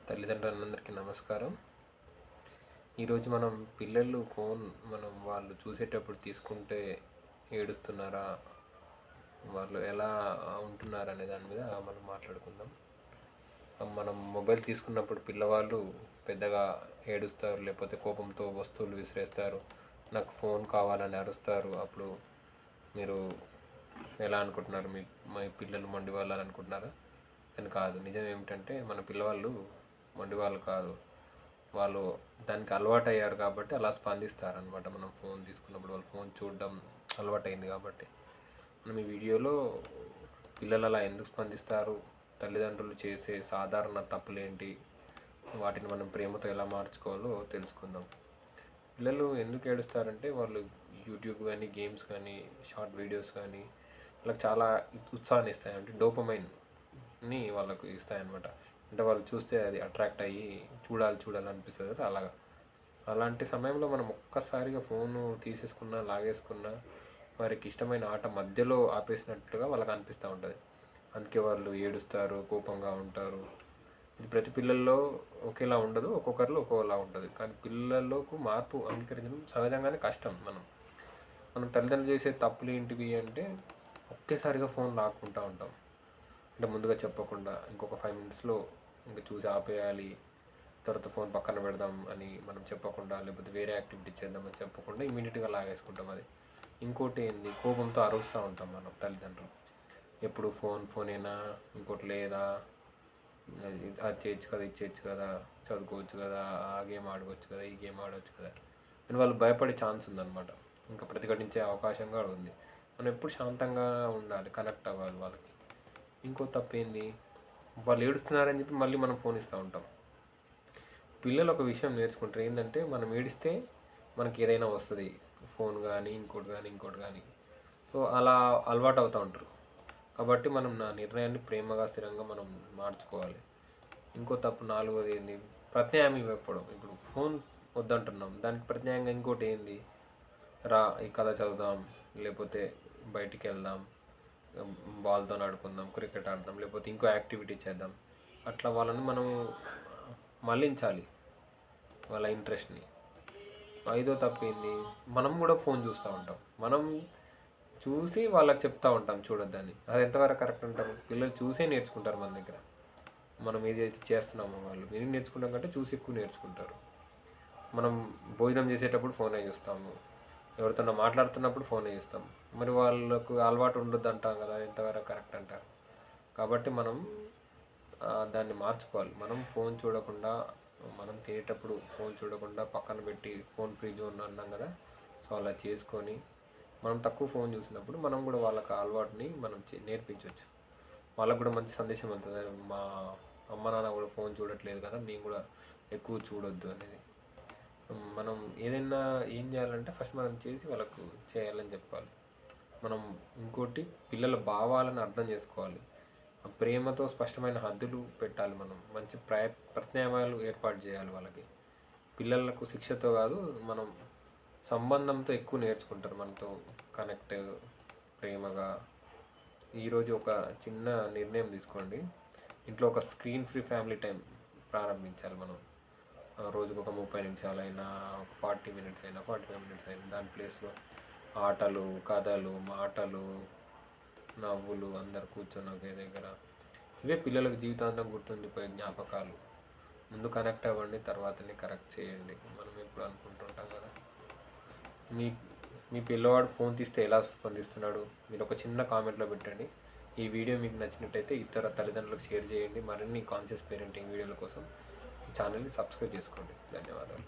తల్లిదండ్రులందరికీ నమస్కారం. ఈరోజు మనం పిల్లలు ఫోన్ వాళ్ళు చూసేటప్పుడు తీసుకుంటే ఏడుస్తున్నారా? వాళ్ళు ఎలా ఉంటున్నారనే దాని మీద మనం మాట్లాడుకుందాం. మనం మొబైల్ తీసుకున్నప్పుడు పిల్లవాళ్ళు పెద్దగా ఏడుస్తారు, లేకపోతే కోపంతో వస్తువులు విసిరేస్తారు. నాకు ఫోన్ కావాలని అరుస్తారు. అప్పుడు మీరు ఎలా అనుకుంటున్నారు? మీ పిల్లలు మొండి వాళ్ళు అనుకుంటున్నారా? అని కాదు. నిజం ఏమిటంటే మన పిల్లవాళ్ళు మొండి వాళ్ళు కాదు. వాళ్ళు దానికి అలవాటయ్యారు కాబట్టి అలా స్పందిస్తారనమాట. మనం ఫోన్ తీసుకున్నప్పుడు వాళ్ళు ఫోన్ చూడడం అలవాటైంది కాబట్టి. మనం ఈ వీడియోలో పిల్లలు అలా ఎందుకు స్పందిస్తారు, తల్లిదండ్రులు చేసే సాధారణ తప్పులేంటి, వాటిని మనం ప్రేమతో ఎలా మార్చుకోవాలో తెలుసుకుందాం. పిల్లలు ఎందుకు ఏడుస్తారంటే వాళ్ళు యూట్యూబ్ కానీ, గేమ్స్ కానీ, షార్ట్ వీడియోస్ కానీ వాళ్ళకి చాలా ఉత్సాహాన్ని ఇస్తాయి. అంటే డోపమైన్ని వాళ్ళకు ఇస్తాయన్నమాట. అంటే వాళ్ళు చూస్తే అది అట్రాక్ట్ అయ్యి చూడాలనిపిస్తుంది కదా, అలాగా. అలాంటి సమయంలో మనం ఒక్కసారిగా ఫోను తీసేసుకున్నా, లాగేసుకున్నా వారికి ఇష్టమైన ఆట మధ్యలో ఆపేసినట్టుగా వాళ్ళకి అనిపిస్తూ ఉంటుంది. అందుకే వాళ్ళు ఏడుస్తారు, కోపంగా ఉంటారు. ఇది ప్రతి పిల్లల్లో ఒకేలా ఉండదు, ఒక్కొక్కరిలో ఒక్కోలా ఉంటుంది. కానీ పిల్లల్లోకి మార్పు అంగీకరించడం సహజంగానే కష్టం. మనం తల్లిదండ్రులు చేసే తప్పులు ఏంటివి అంటే ఒకేసారిగా ఫోన్ లాక్కుంటూ ఉంటాం. అంటే ముందుగా చెప్పకుండా ఇంకొక 5 మినిట్స్లో ఇంకా చూసి ఆపేయాలి, తర్వాత ఫోన్ పక్కన పెడదాం అని మనం చెప్పకుండా, లేకపోతే వేరే యాక్టివిటీ చేద్దామని చెప్పకుండా ఇమీడియట్గా లాగేసుకుంటాం. అది ఇంకోటి ఏంది, కోపంతో అరుస్తూ ఉంటాం మనం తల్లిదండ్రులు. ఎప్పుడు ఫోనేనా, ఇంకోటి లేదా, అది చేయొచ్చు కదా, ఇది చేయొచ్చు కదా, చదువుకోవచ్చు కదా, ఆ గేమ్ ఆడుకోవచ్చు కదా, ఈ గేమ్ ఆడవచ్చు కదా అని వాళ్ళు భయపడే ఛాన్స్ ఉందన్నమాట. ఇంకా ప్రతిఘటించే అవకాశం కూడా ఉంది. మనం ఎప్పుడు శాంతంగా ఉండాలి, కనెక్ట్ అవ్వాలి వాళ్ళకి. ఇంకో తప్పు ఏంది, వాళ్ళు ఏడుస్తున్నారని చెప్పి మళ్ళీ మనం ఫోన్ ఇస్తూ ఉంటాం. పిల్లలు ఒక విషయం నేర్చుకుంటారు ఏంటంటే, మనం ఏడిస్తే మనకి ఏదైనా వస్తుంది, ఫోన్ కానీ ఇంకోటి కానీ. సో అలా అలవాటు అవుతూ ఉంటారు. కాబట్టి మనం నా నిర్ణయాన్ని ప్రేమగా, స్థిరంగా మనం మార్చుకోవాలి. ఇంకో తప్పు 4వది ఏంది, ప్రత్యామ్నాయం ఇవ్వకపోవడం. ఇప్పుడు ఫోన్ వద్దంటున్నాం, దానికి ప్రత్యామ్నాయంగా ఇంకోటి ఏంది, ఈ కథ చదువుదాం, లేకపోతే బయటికి వెళ్దాం, బాల్తో ఆడుకుందాం, క్రికెట్ ఆడదాం, లేకపోతే ఇంకో యాక్టివిటీ చేద్దాం. అట్లా వాళ్ళని మనం మళ్ళించాలి వాళ్ళ ఇంట్రెస్ట్ని. 5వ తప్పు ఏంది, మనం కూడా ఫోన్ చూస్తూ ఉంటాం. మనం చూసి వాళ్ళకి చెప్తూ ఉంటాం చూడొద్దని. అది ఎంతవరకు కరెక్ట్ అంటారు? పిల్లలు చూసే నేర్చుకుంటారు మన దగ్గర. మనం ఏదైతే చేస్తున్నామో వాళ్ళు విని నేర్చుకుంటాం కంటే చూసి ఎక్కువ నేర్చుకుంటారు. మనం భోజనం చేసేటప్పుడు ఫోనే చూస్తాము, ఎవరితోనో మాట్లాడుతున్నప్పుడు ఫోనే చూస్తాం. మరి వాళ్ళకు అలవాటు ఉండొద్దు అంటాం కదా, ఎంతవరకు కరెక్ట్ అంటారు? కాబట్టి మనం దాన్ని మార్చుకోవాలి. మనం ఫోన్ చూడకుండా, మనం తినేటప్పుడు ఫోన్ చూడకుండా పక్కన పెట్టి ఫోన్ ఫ్రీ జోన్ అన్నాం కదా, సో అలా చేసుకొని మనం తక్కువ ఫోన్ చూసినప్పుడు మనం కూడా వాళ్ళకి ఆ అలవాటుని మనం నేర్పించవచ్చు. వాళ్ళకు కూడా మంచి సందేశం వెళ్తుంది, మా అమ్మ నాన్న కూడా ఫోన్ చూడట్లేదు కదా, మేము కూడా ఎక్కువ చూడొద్దు అనేది. మనం ఏదైనా ఏం చేయాలంటే ఫస్ట్ మనం చేసి వాళ్ళకు చేయాలని చెప్పాలి. మనం ఇంకోటి, పిల్లల భావాలను అర్థం చేసుకోవాలి. ప్రేమతో స్పష్టమైన హద్దులు పెట్టాలి. మనం మంచి ప్రత్యామ్నాయాలు ఏర్పాటు చేయాలి వాళ్ళకి. పిల్లలకు శిక్షతో కాదు, మనం సంబంధంతో ఎక్కువ నేర్చుకుంటారు, మనతో కనెక్ట్, ప్రేమగా. ఈరోజు ఒక చిన్న నిర్ణయం తీసుకోండి. ఇంట్లో ఒక స్క్రీన్ ఫ్రీ ఫ్యామిలీ టైం ప్రారంభించాలి మనం. రోజుకు ఒక 30 నిమిషాలైనా, ఒక 40 మినిట్స్ అయినా, 45 మినిట్స్ అయినా, దాని ప్లేస్లో ఆటలు, కథలు, మాటలు, నవ్వులు, అందరు కూర్చొని ఒకే దగ్గర. ఇవే పిల్లలకు జీవితాంతం గుర్తుండిపోయే జ్ఞాపకాలు. ముందు కనెక్ట్ అవ్వండి, తర్వాతనే కరెక్ట్ చేయండి. మనం ఎప్పుడు అనుకుంటుంటాం కదా. మీ పిల్లవాడు ఫోన్ తీస్తే ఎలా స్పందిస్తున్నాడు, మీరు ఒక చిన్న కామెంట్లో పెట్టండి. ఈ వీడియో మీకు నచ్చినట్టయితే ఇతర తల్లిదండ్రులకు షేర్ చేయండి. మరిన్ని కాన్షియస్ పేరెంటింగ్ వీడియోల కోసం ఈ ఛానల్ని సబ్స్క్రైబ్ చేసుకోండి. ధన్యవాదాలు.